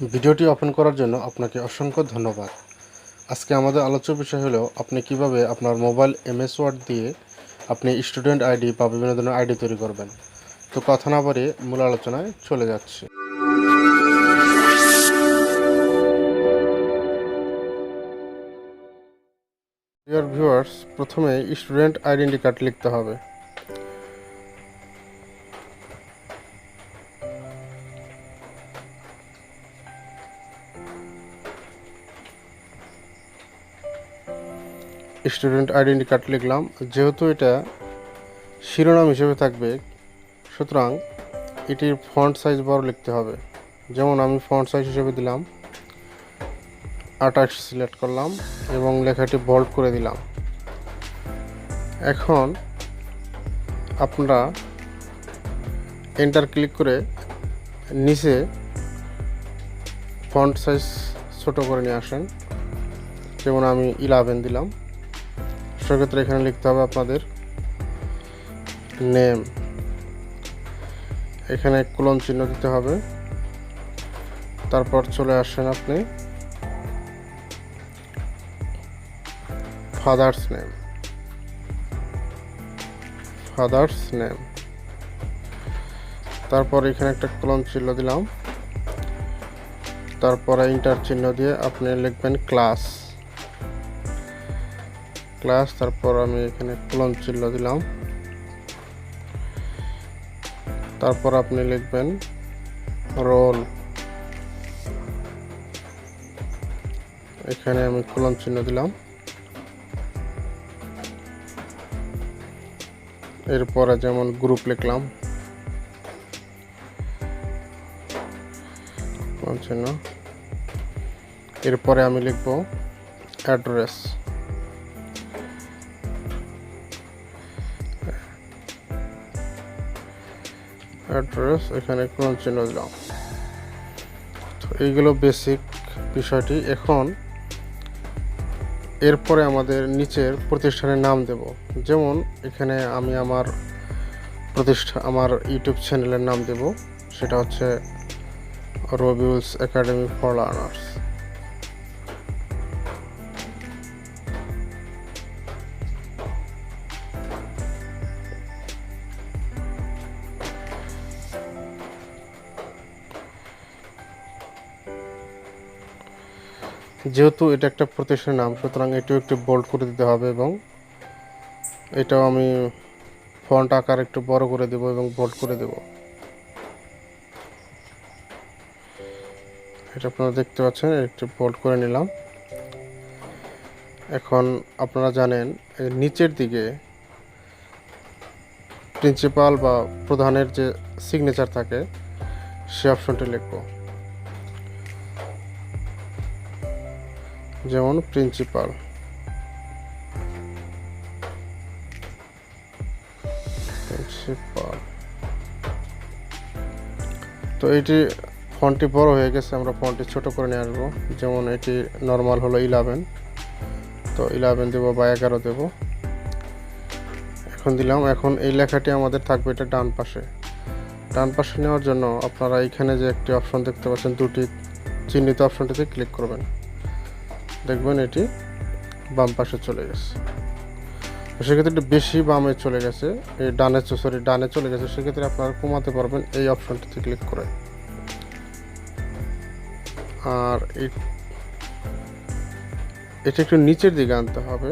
ভিডিওটি ওপেন করার জন্য আপনাকে অসংখ্য ধন্যবাদ। আজকে আমাদের আলোচ্য বিষয় হলো আপনি কিভাবে আপনার মোবাইল এমএস ওয়ার্ড দিয়ে আপনি স্টুডেন্ট আইডি বা বিভিন্ন ধরনের আইডি তৈরি করবেন। তো কথা না বাড়িয়ে মূল আলোচনায় চলে যাচ্ছি। ডিয়ার ভিউয়ার্স, প্রথমে স্টুডেন্ট আইডেন্টি কার্ড লিখতে হবে। স্টুডেন্ট আইডেন্টি কার্ড লিখলাম। যেহেতু এটা শিরোনাম হিসেবে থাকবে, সুতরাং এটির ফন্ট সাইজ বড় লিখতে হবে। যেমন আমি ফন্ট সাইজ হিসেবে দিলাম 28 সিলেক্ট করলাম এবং লেখাটি বোল্ড করে দিলাম। এখন আপনারা এন্টার ক্লিক করে নিচে ফন্ট সাইজ ছোট করে নিয়ে আসেন। যেমন আমি 11 দিলাম। সেক্ষেত্রে এখানে লিখতে হবে আপনাদের নেম, এখানে কোলন চিহ্ন দিতে হবে। তারপর চলে আসেন আপনি ফাদার্স নেম, তারপর এখানে একটা কোলন চিহ্ন দিলাম। তারপরে ইন্টার চিহ্ন দিয়ে আপনি লিখবেন ক্লাস। তারপর আমি এখানে কোলন চিহ্ন দিলাম। তারপর আপনি লিখবেন রোল, এখানে আমি কোলন চিহ্ন দিলাম। এরপরে যেমন গ্রুপ লিখলাম, কোলন চিহ্ন। এরপরে আমি লিখব অ্যাড্রেস, এখানে কোলন চিহ্ন দিলাম। তো এইগুলো বেসিক বিষয়টি। এখন এরপরে আমাদের নিচের প্রতিষ্ঠানের নাম দেব। যেমন এখানে আমি আমার ইউটিউব চ্যানেলের নাম দেব, সেটা হচ্ছে রবিউলস একাডেমি ফর লার্নার্স। যেহেতু এটা একটা প্রতিষ্ঠানের নাম, সুতরাং এটাও একটু বোল্ড করে দিতে হবে এবং এটাও আমি ফন্ট আকার একটু বড় করে দেব এবং বোল্ড করে দেব। এটা আপনারা দেখতে পাচ্ছেন, একটু বোল্ড করে নিলাম। এখন আপনারা জানেন নিচের দিকে প্রিন্সিপাল বা প্রধানের যে সিগনেচার থাকে সে অপশনটি লিখব। যেমন প্রিন্সিপাল, তো এটি ফন্টটি বড় হয়ে গেছে, আমরা ফন্টটি ছোট করে নিয়ে আসবো। যেমন এটি নর্মাল হলো 11, তো 11 দেবো বা 11 দেবো। এখন দিলাম। এখন এই লেখাটি আমাদের থাকবে এটা ডান পাশে নেওয়ার জন্য আপনারা এখানে যে একটি অপশন দেখতে পাচ্ছেন, দুটি চিহ্নিত অপশনটিতে ক্লিক করবেন, দেখবেন এটি বাম পাশে চলে গেছে। সেক্ষেত্রে একটু বেশি বামে চলে গেছে, এই ডানে চলে গেছে। সেক্ষেত্রে আপনারা কমাতে পারবেন এই অপশনটিতে ক্লিক করে। আর এটা একটু নিচের দিকে আনতে হবে।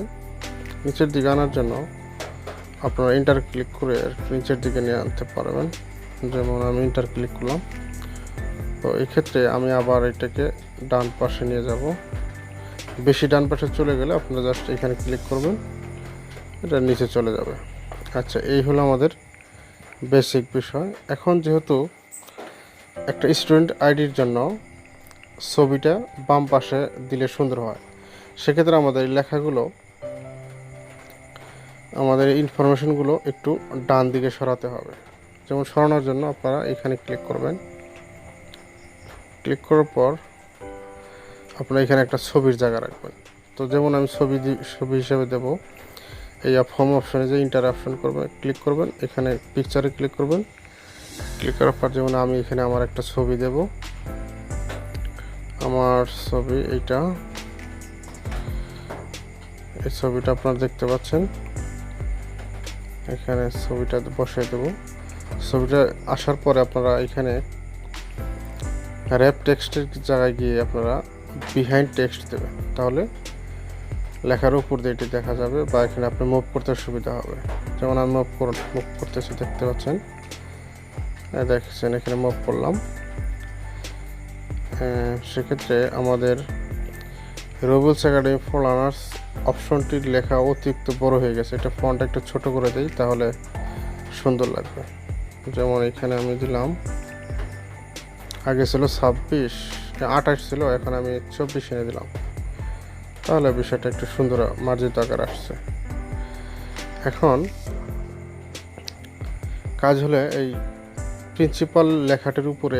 নিচের দিকে আনার জন্য আপনারা ইন্টার ক্লিক করে নিচের দিকে নিয়ে আনতে পারবেন। যেমন আমি ইন্টার ক্লিক করলাম। তো এই ক্ষেত্রে আমি আবার এটাকে ডান পাশে নিয়ে যাব। বেশি ডান পাশে চলে গেলে আপনারা জাস্ট এখানে ক্লিক করবেন, এটা নিচে চলে যাবে। আচ্ছা, এই হলো আমাদের বেসিক বিষয়। এখন যেহেতু একটা স্টুডেন্ট আইডির জন্য ছবিটা বাম পাশে দিলে সুন্দর হয়, সেক্ষেত্রে আমাদের লেখাগুলো, আমাদের ইনফরমেশনগুলো একটু ডান দিকে সরাতে হবে। যেমন সরানোর জন্য আপনারা এখানে ক্লিক করবেন। ক্লিক করার পর আপনারা এখানে একটা ছবির জায়গা রাখবেন। তো যেমন আমি ছবি হিসেবে দেব। এই হোম অপশনে যে ইন্টার অপশন ক্লিক করবেন, এখানে পিকচারে ক্লিক করবেন। ক্লিক করার পর যেমন আমি এখানে আমার একটা ছবি দেব। আমার ছবি এইটা, এই ছবিটা আপনারা দেখতে পাচ্ছেন। এখানে ছবিটা বসিয়ে দেব। ছবিটা আসার পরে আপনারা এখানে র্যাপ টেক্সটের জায়গায় গিয়ে আপনারা বিহাইন্ড টেক্সট দেবেন, তাহলে লেখার উপর দিয়ে এটি দেখা যাবে বা এখানে আপনি মুভ করতে সুবিধা হবে। যেমন আমি মুভ করতেছি, দেখতে পাচ্ছেন, দেখছেন এখানে মুভ করলাম। সেক্ষেত্রে আমাদের রুবেলস একাডেমি ফর লার্নার্স অপশনটির লেখা অতিরিক্ত বড় হয়ে গেছে। এটা ফন্ট একটু ছোট করে দিই, তাহলে সুন্দর লাগবে। যেমন এখানে আমি দিলাম, আগে ছিল 28 ছিল, এখন আমি 24 এনে দিলাম, তাহলে বিষয়টা একটু সুন্দর মার্জিত আকার আসছে। এখন কাজ হলে এই প্রিন্সিপাল লেখাটির উপরে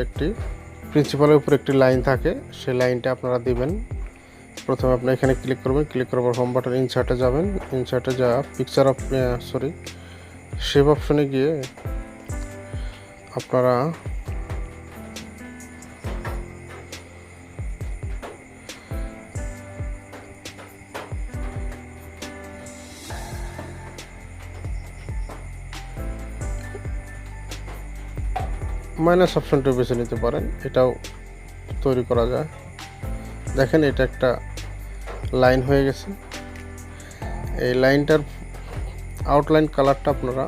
প্রিন্সিপালের উপরে একটি লাইন থাকে, সেই লাইনটা আপনারা দিবেন। প্রথমে আপনি এখানে ক্লিক করবেন, ক্লিক করার পর হোম বাটন ইনসার্টে যাবেন, ইনসার্টে যা সেভ অপশনে গিয়ে আপনারা মাইনাস অপশনটা বেছে নিতে পারেন, এটাও তৈরি করা যায়। দেখেন এটা একটা লাইন হয়ে গেছে। এই লাইনটার আউটলাইন কালারটা আপনারা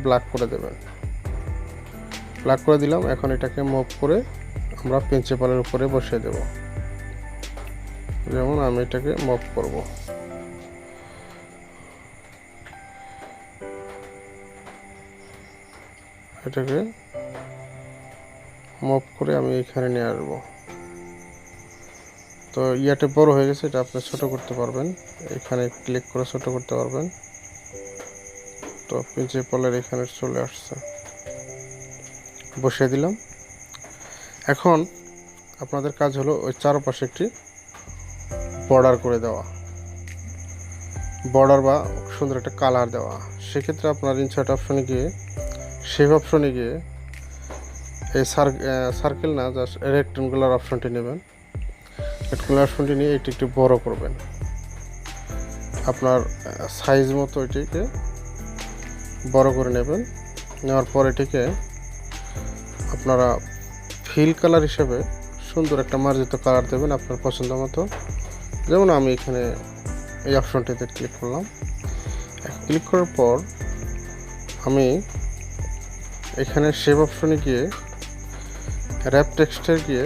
ব্ল্যাক করে দেবেন। ব্ল্যাক করে দিলাম। এখন এটাকে মুভ করে আমরা প্রিন্সিপালের উপরে বসিয়ে দেব। যেমন আমি এটাকে মুভ করব, এটাকে মুভ করে আমি এখানে নিয়ে আসবো। তো ইয়াতে বড় হয়ে গেছে, এটা আপনি ছোট করতে পারবেন, এখানে ক্লিক করে ছোট করতে পারবেন। তো প্রিন্সিপালের এখানে চলে আসছে, বসিয়ে দিলাম। এখন আপনাদের কাজ হলো ওই চারপাশে একটি বর্ডার করে দেওয়া, বর্ডার বা সুন্দর একটা কালার দেওয়া। সেক্ষেত্রে আপনার ইনসার্ট অপশনে গিয়ে সেভ অপশনে গিয়ে এই সার্কেল না, জাস্ট রেক্টেঙ্গুলার অপশনটি নেবেন। রেক্টেঙ্গুলার অপশনটি নিয়ে এটি একটু বড় করবেন, আপনার সাইজ মতো এটিকে বড় করে নেবেন। নেওয়ার পর এটিকে আপনারা ফিল কালার হিসেবে সুন্দর একটা মার্জিত কালার দেবেন আপনার পছন্দ মতো। যেমন আমি এখানে এই অপশনটিতে ক্লিক করলাম। ক্লিক করার পর আমি এখানে সেভ অপশনে গিয়ে র্যাপ টেক্সটে গিয়ে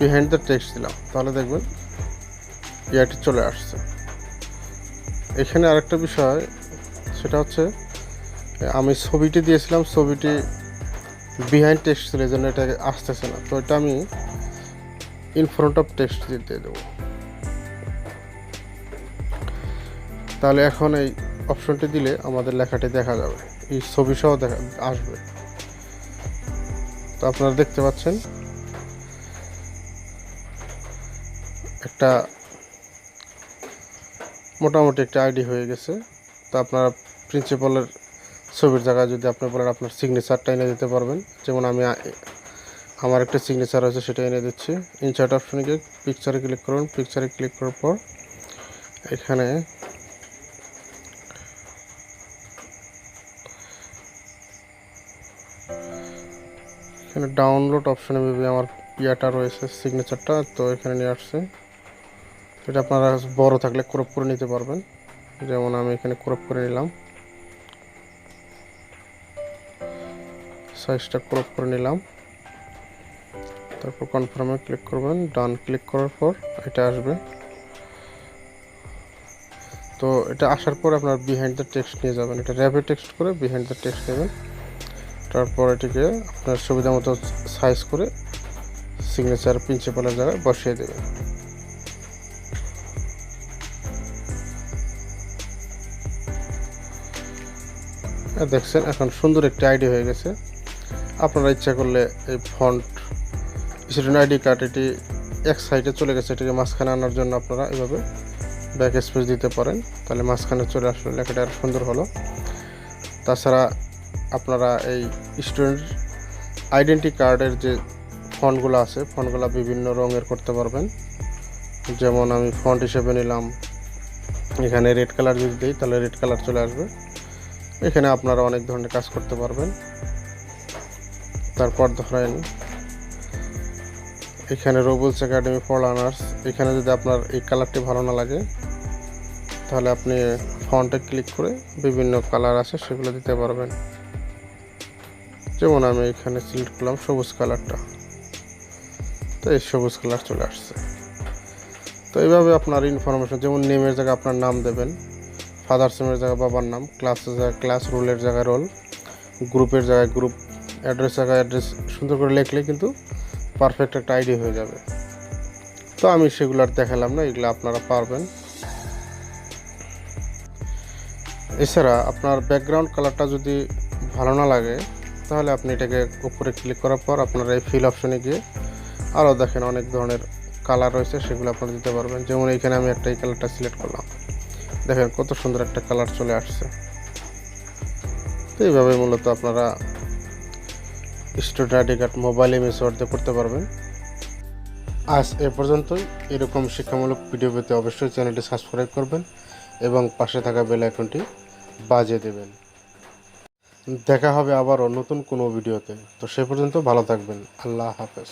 বিহাইন্ড দ্য টেক্সট দিলাম, তাহলে দেখবেন ইয়াটি চলে আসছে। এখানে আরেকটা বিষয়, সেটা হচ্ছে আমি ছবিটি দিয়েছিলাম, ছবিটি বিহাইন্ড টেক্সট ছিল, এই জন্য এটা আসতেছে না। তো এটা আমি ইন ফ্রন্ট অফ টেক্সট দিয়ে দেবো। তাহলে এখন এই অপশনটি দিলে আমাদের লেখাটি দেখা যাবে, এই ছবি সহ আসবে। তো আপনারা দেখতে পাচ্ছেন একটা মোটামুটি একটা আইডি হয়ে গেছে। তো আপনারা প্রিন্সিপালের ছবির জায়গায় যদি আপনি বলেন আপনার সিগনেচারটা এনে দিতে পারবেন। যেমন আমি আমার একটা সিগনেচার আছে, সেটা এনে দিচ্ছি। ইনসার্ট অপশনে গিয়ে পিকচারে ক্লিক করুন। পিকচারে ক্লিক করার পর এখানে ডাউনলোড অপশনে মেবি আমার ইয়াটা রয়েছে, সিগনেচারটা, তো এখানে নিয়ে আসছে। এটা আপনারা বড় থাকলে ক্রপ করে নিতে পারবেন। যেমন আমি এখানে ক্রপ করে নিলাম, সাইজটা ক্রপ করে নিলাম। তারপর কনফার্মে ক্লিক করবেন। ডান ক্লিক করার পর এটা আসবে। তো এটা আসার পর আপনার বিহাইন্ড দ্য টেক্সট নিয়ে যাবেন, এটা র্যাপে টেক্সট করে বিহাইন্ড দ্য টেক্সট নেবেন। তারপর এটিকে আপনার সুবিধা মতো সাইজ করে সিগনেচার প্রিন্সিপালের জায়গায় বসিয়ে দেবেন। দেখছেন এখন সুন্দর একটি আইডি হয়ে গেছে। আপনারা ইচ্ছা করলে এই ফন্ট স্টুডেন্ট আইডি কার্ড এটি এক সাইডে চলে গেছে, এটিকে মাঝখানে আনার জন্য আপনারা এভাবে ব্যাক স্পেস দিতে পারেন, তাহলে মাঝখানে চলে আসলে লেখাটা আর সুন্দর হলো। তাছাড়া আপনারা এই স্টুডেন্ট আইডেন্টি কার্ডের যে ফন্টগুলো আছে, ফন্টগুলো বিভিন্ন রঙের করতে পারবেন। যেমন আমি ফন্ট হিসেবে নিলাম, এখানে রেড কালার যদি দিই তাহলে রেড কালার চলে আসবে। এখানে আপনারা অনেক ধরনের কাজ করতে পারবেন। তারপর ধরেন এখানে রোবলস একাডেমি ফর লার্নার্স, এখানে যদি আপনার এই কালারটি ভালো না লাগে তাহলে আপনি ফন্টে ক্লিক করে বিভিন্ন কালার আছে সেগুলো দিতে পারবেন। যেমন আমি এখানে সিলেক্ট করলাম সবুজ কালারটা, তো এই সবুজ কালার চলে আসছে। তো এইভাবে আপনার ইনফরমেশন, যেমন নেমের জায়গায় আপনার নাম দেবেন, ফাদার্স নেমের জায়গায় বাবার নাম, ক্লাসের জায়গায় ক্লাস, রোলের জায়গায় রোল, গ্রুপের জায়গায় গ্রুপ, অ্যাড্রেস জায়গায় অ্যাড্রেস সুন্দর করে লিখলে কিন্তু পারফেক্ট একটা আইডি হয়ে যাবে। তো আমি সেগুলো আর দেখালাম না, এগুলো আপনারা পারবেন। এছাড়া আপনার ব্যাকগ্রাউন্ড কালারটা যদি ভালো না লাগে তাহলে আপনি এটাকে উপরে ক্লিক করার পর আপনারা এই ফিল অপশনে গিয়ে আরও দেখেন অনেক ধরনের কালার রয়েছে, সেগুলো আপনারা দিতে পারবেন। যেমন এইখানে আমি একটা এই কালারটা সিলেক্ট করলাম, দেখেন কত সুন্দর একটা কালার চলে আসছে। তো এইভাবে মূলত আপনারা student ID card mobile image দিয়ে করতে পারবেন। আজ এ পর্যন্তই। এরকম শিক্ষামূলক ভিডিও পেতে অবশ্যই চ্যানেলটি সাবস্ক্রাইব করবেন এবং পাশে থাকা বেল আইকনটি বাজিয়ে দেবেন। দেখা হবে আবারও নতুন কোনো ভিডিওতে। তো সে পর্যন্ত ভালো থাকবেন। আল্লাহ হাফেজ।